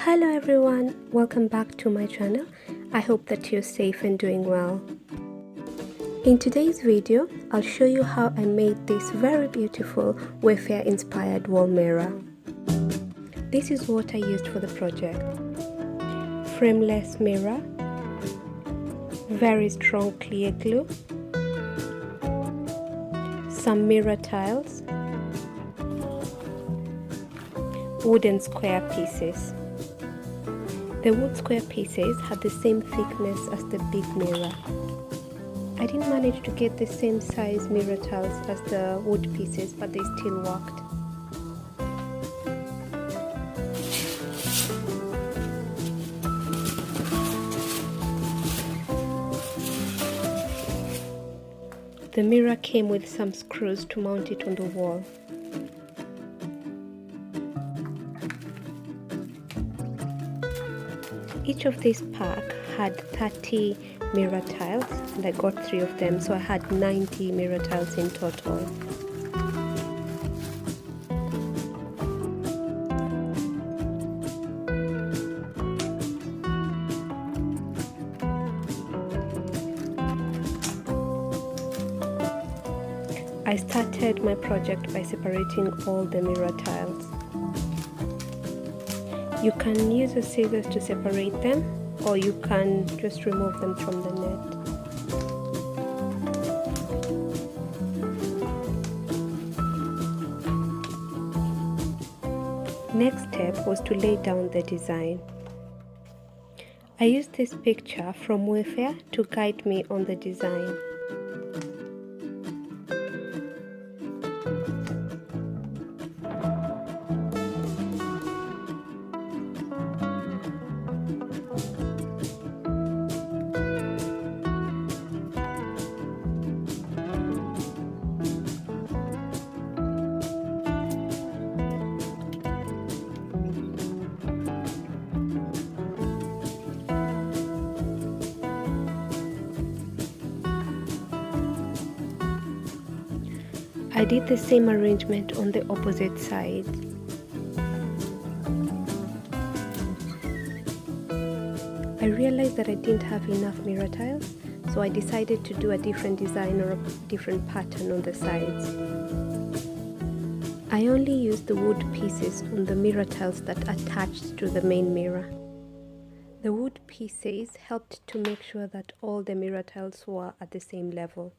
Hello everyone, welcome back to my channel. I hope that you're safe and doing well. In today's video, I'll show you how I made this very beautiful Wayfair inspired wall mirror. This is what I used for the project. Frameless mirror, very strong clear glue, some mirror tiles, wooden square pieces. The wood square pieces had the same thickness as the big mirror. I didn't manage to get the same size mirror tiles as the wood pieces, but they still worked. The mirror came with some screws to mount it on the wall. Each of these pack had 30 mirror tiles and I got 3 of them, so I had 90 mirror tiles in total. I started my project by separating all the mirror tiles. You can use a scissors to separate them, or you can just remove them from the net. Next step was to lay down the design. I used this picture from Wayfair to guide me on the design. I did the same arrangement on the opposite side. I realized that I didn't have enough mirror tiles, so I decided to do a different design or a different pattern on the sides. I only used the wood pieces on the mirror tiles that attached to the main mirror. The wood pieces helped to make sure that all the mirror tiles were at the same level.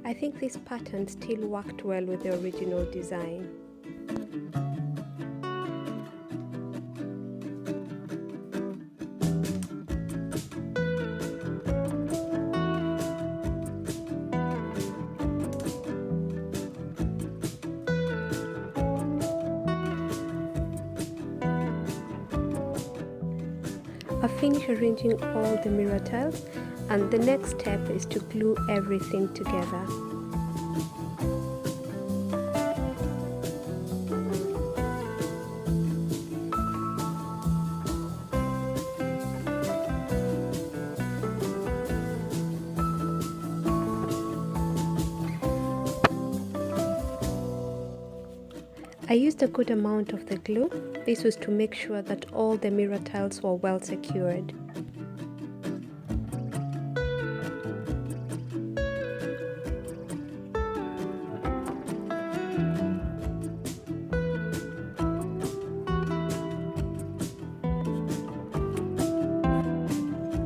I think this pattern still worked well with the original design. I finished arranging all the mirror tiles, and the next step is to glue everything together. I used a good amount of the glue. This was to make sure that all the mirror tiles were well secured.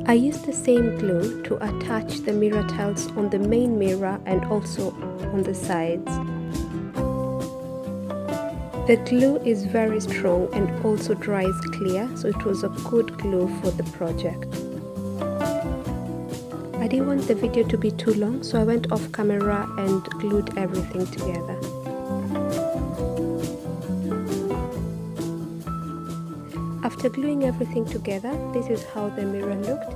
I used the same glue to attach the mirror tiles on the main mirror and also on the sides. The glue is very strong and also dries clear, so it was a good glue for the project. I didn't want the video to be too long, so I went off camera and glued everything together. After gluing everything together, this is how the mirror looked,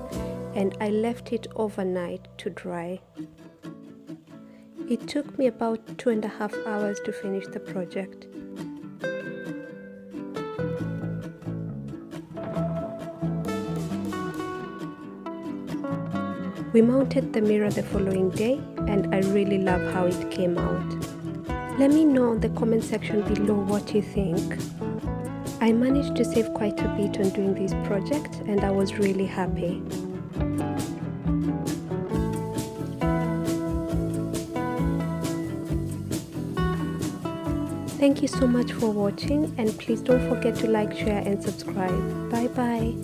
and I left it overnight to dry. It took me about 2.5 hours to finish the project. We mounted the mirror the following day, and I really love how it came out. Let me know in the comment section below what you think. I managed to save quite a bit on doing this project and I was really happy. Thank you so much for watching, and please don't forget to like, share and subscribe. Bye bye.